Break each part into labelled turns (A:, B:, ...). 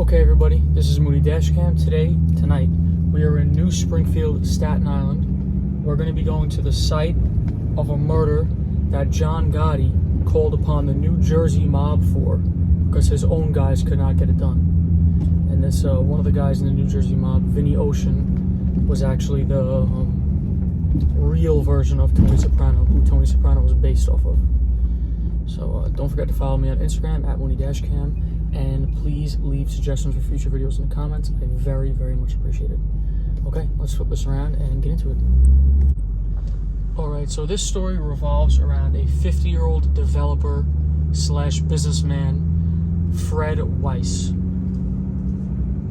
A: Okay everybody, this is mooneydashcam. Tonight, we are in New Springfield, Staten Island. We're going to be going to the site of a murder that John Gotti called upon the New Jersey mob for because his own guys could not get it done. And this one of the guys in the New Jersey mob, Vinny was actually the real version of Tony Soprano, who Tony Soprano was based off of. So don't forget to follow me on Instagram at mooneydashcam. And please leave suggestions for future videos in the comments. I very, very much appreciate it. Okay, let's flip this around and get into it. Alright, so this story revolves around a 50-year-old developer slash businessman, Fred Weiss.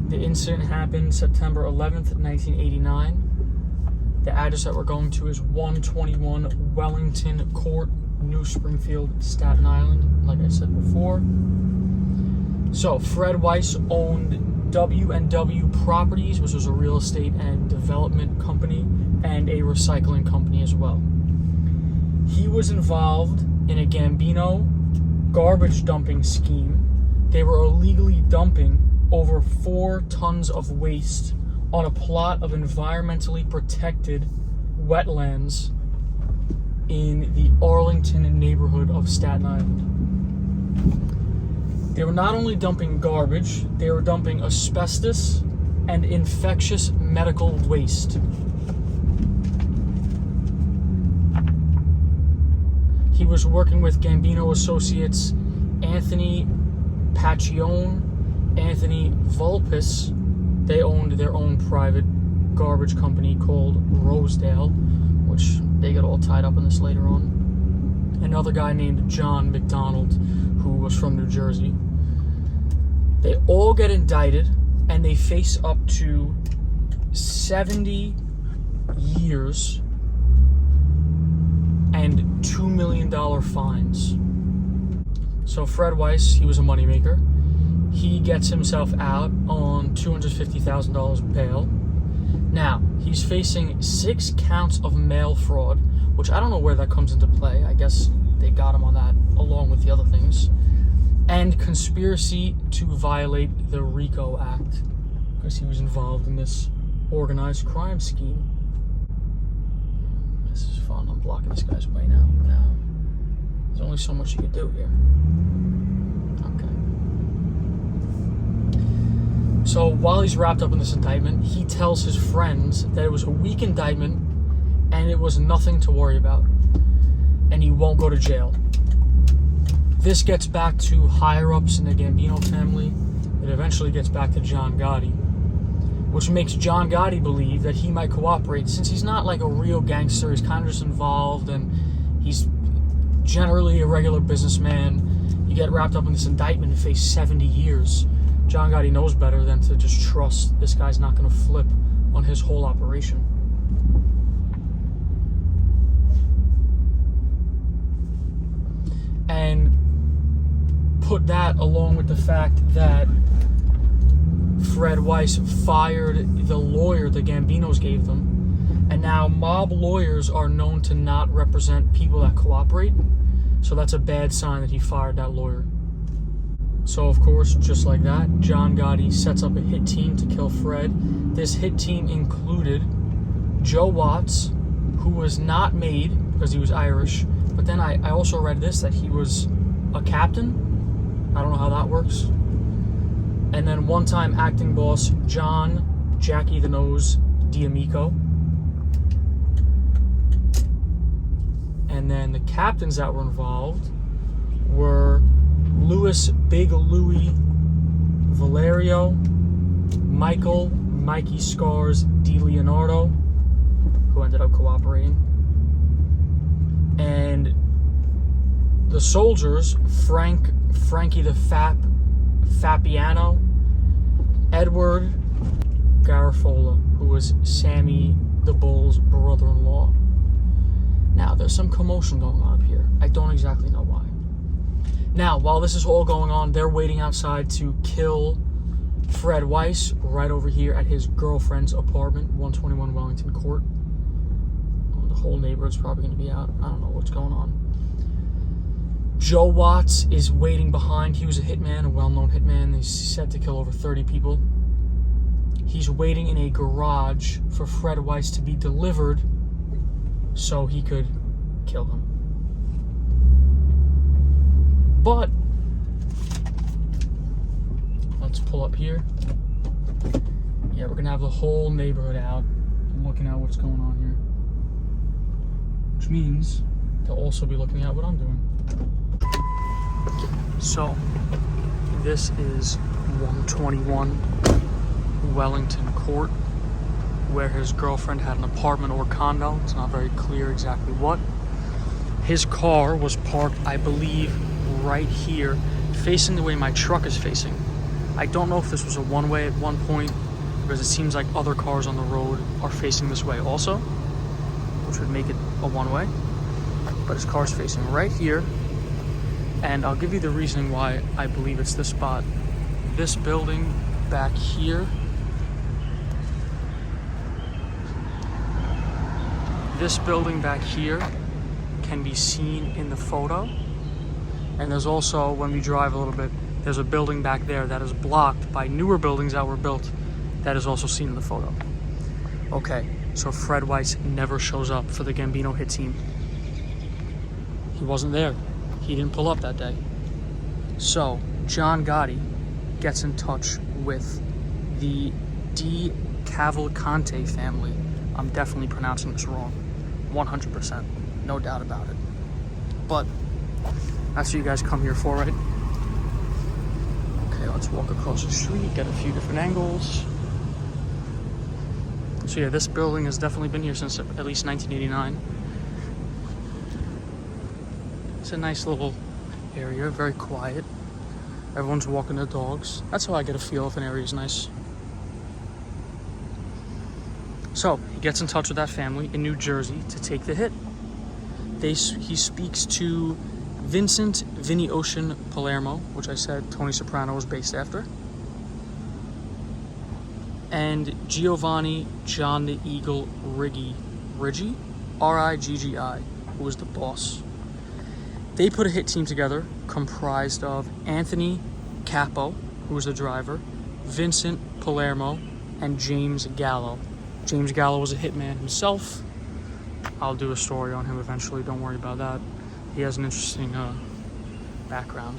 A: The incident happened September 11th, 1989. The address that we're going to is 121 Wellington Court, New Springfield, Staten Island, like I said before. So, Fred Weiss owned W&W Properties, which was a real estate and development company, and a recycling company as well. He was involved in a Gambino garbage dumping scheme. They were illegally dumping over 4 tons of waste on a plot of environmentally protected wetlands in the Arlington neighborhood of Staten Island. They were not only dumping garbage, they were dumping asbestos and infectious medical waste. He was working with Gambino associates Anthony Paccione, Anthony Vulpes. They owned their own private garbage company called Rosedale, which they get all tied up in this later on. Another guy named John McDonald, who was from New Jersey. They all get indicted, and they face up to 70 years and $2 million fines. So Fred Weiss, he was a moneymaker. He gets himself out on $250,000 bail. Now, he's facing 6 counts of mail fraud, which I don't know where that comes into play. I guess they got him on that along with the other things. And conspiracy to violate the RICO Act, because he was involved in this organized crime scheme. This is fun. I'm blocking this guy's way now. There's only so much you can do here. Okay. So while he's wrapped up in this indictment, he tells his friends that it was a weak indictment and it was nothing to worry about. And he won't go to jail. This gets back to higher-ups in the Gambino family. It eventually gets back to John Gotti, which makes John Gotti believe that he might cooperate since he's not like a real gangster. He's kind of just involved, and he's generally a regular businessman. You get wrapped up in this indictment and face 70 years. John Gotti knows better than to just trust this guy's not going to flip on his whole operation. And put that along with the fact that Fred Weiss fired the lawyer the Gambinos gave them, and now mob lawyers are known to not represent people that cooperate, so that's a bad sign that he fired that lawyer. So of course, just like that, John Gotti sets up a hit team to kill Fred. This hit team included Joe Watts, who was not made because he was Irish, but then I also read this, that he was a captain. I don't know how that works. And then one-time acting boss John Jackie the Nose D'Amico. And then the captains that were involved were Louis Big Louie Valerio, Michael Mikey Scars DeLeonardo, who ended up cooperating, and the soldiers, Frankie the Fabiano, Edward Garofalo, who was Sammy the Bull's brother-in-law. Now, there's some commotion going on up here. I don't exactly know why. Now, while this is all going on, they're waiting outside to kill Fred Weiss right over here at his girlfriend's apartment, 121 Wellington Court. The whole neighborhood's probably going to be out. I don't know what's going on. Joe Watts is waiting behind. He was a hitman, a well-known hitman. He's said to kill over 30 people. He's waiting in a garage for Fred Weiss to be delivered so he could kill him. But let's pull up here. Yeah, we're gonna have the whole neighborhood out and looking at what's going on here, which means they'll also be looking at what I'm doing. So this is 121 Wellington Court, where his girlfriend had an apartment or condo. It's not very clear exactly what. His car was parked, I believe, right here, facing the way my truck is facing. I don't know if this was a one-way at one point, because it seems like other cars on the road are facing this way also, which would make it a one-way. But his car's facing right here, and I'll give you the reasoning why I believe it's this spot. This building back here, can be seen in the photo. And there's also, when we drive a little bit, there's a building back there that is blocked by newer buildings that were built that is also seen in the photo. Okay, so Fred Weiss never shows up for the Gambino hit team. He wasn't there. He didn't pull up that day. So John Gotti gets in touch with the DeCavalcante family. I'm definitely pronouncing this wrong. 100%. No doubt about it. But that's what you guys come here for, right? Okay, let's walk across the street, get a few different angles. So yeah, this building has definitely been here since at least 1989. It's a nice little area, very quiet. Everyone's walking their dogs. That's how I get a feel if an area is nice. So he gets in touch with that family in New Jersey to take the hit. He speaks to Vinny Ocean Palermo, which I said Tony Soprano was based after, and Giovanni John the Eagle Riggi, R-I-G-G-I, who was the boss. They put a hit team together comprised of Anthony Capo, who was the driver, Vincent Palermo, and James Gallo. James Gallo was a hitman himself. I'll do a story on him eventually, don't worry about that. He has an interesting background.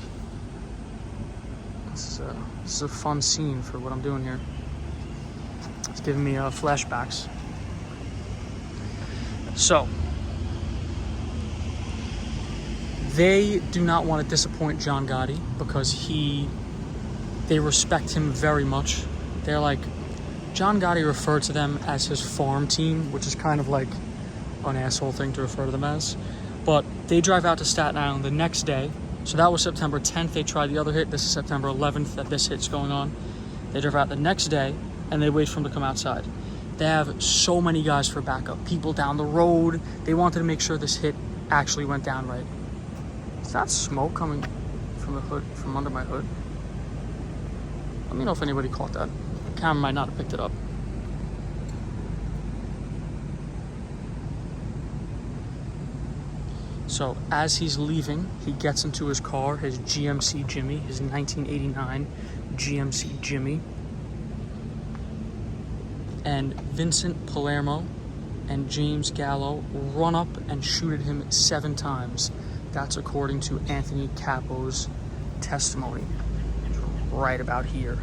A: This is a fun scene for what I'm doing here. It's giving me flashbacks. So, they do not want to disappoint John Gotti because they respect him very much. They're like, John Gotti referred to them as his farm team, which is kind of like an asshole thing to refer to them as. But they drive out to Staten Island the next day. So that was September 10th. They tried the other hit. This is September 11th that this hit's going on. They drive out the next day and they wait for him to come outside. They have so many guys for backup. People down the road. They wanted to make sure this hit actually went down right. Is that smoke coming from the hood, from under my hood? Let me know if anybody caught that. The camera might not have picked it up. So as he's leaving, he gets into his car, his GMC Jimmy, his 1989 GMC Jimmy. And Vincent Palermo and James Gallo run up and shoot at him 7 times. That's according to Anthony Capo's testimony. Right about here.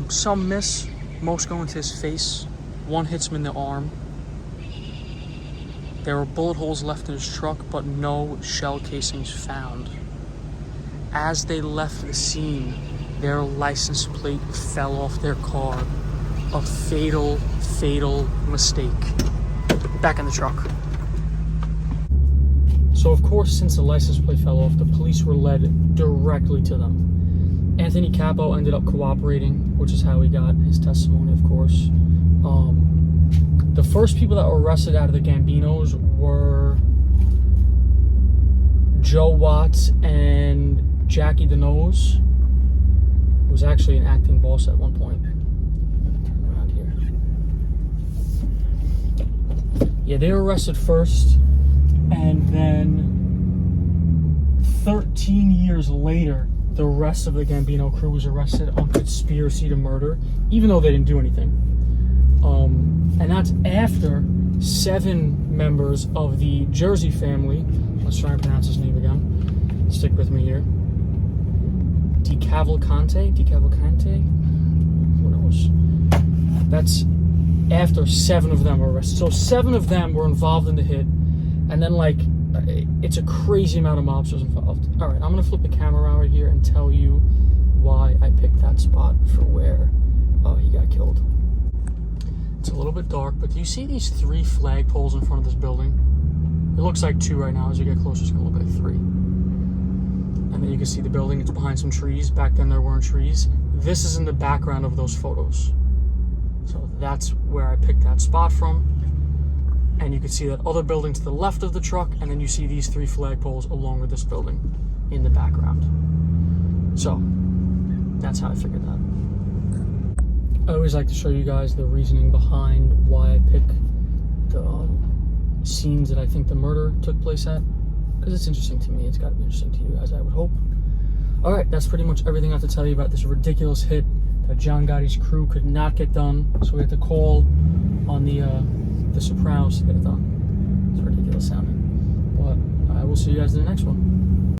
A: Some miss, most go into his face. One hits him in the arm. There were bullet holes left in his truck, but no shell casings found. As they left the scene, their license plate fell off their car. A fatal, fatal mistake. Back in the truck. So of course, since the license plate fell off, the police were led directly to them. Anthony Capo ended up cooperating, which is how he got his testimony, of course. The first people that were arrested out of the Gambinos were Joe Watts and Jackie the Nose, who was actually an acting boss at one point. Turn around here. Yeah, they were arrested first. And then 13 years later, the rest of the Gambino crew was arrested on conspiracy to murder, even though they didn't do anything. And that's after 7 members of the Jersey family, let's try and pronounce his name again, stick with me here, DeCavalcante, who knows? That's after 7 of them were arrested. So 7 of them were involved in the hit, and then like, it's a crazy amount of mobsters involved. All right, I'm gonna flip the camera around right here and tell you why I picked that spot for where he got killed. It's a little bit dark, but do you see these 3 flagpoles in front of this building? It looks like 2 right now. As you get closer, it's gonna look like 3. And then you can see the building. It's behind some trees. Back then there weren't trees. This is in the background of those photos. So that's where I picked that spot from. And you can see that other building to the left of the truck, and then you see these 3 flagpoles along with this building in the background. So that's how I figured that. I always like to show you guys the reasoning behind why I pick the scenes that I think the murder took place at, because it's interesting to me. It's got to be interesting to you guys, I would hope. All right, that's pretty much everything I have to tell you about this ridiculous hit that John Gotti's crew could not get done, so we had to call on the Sopranos to get it done. It's ridiculous sounding, but I will see you guys in the next one.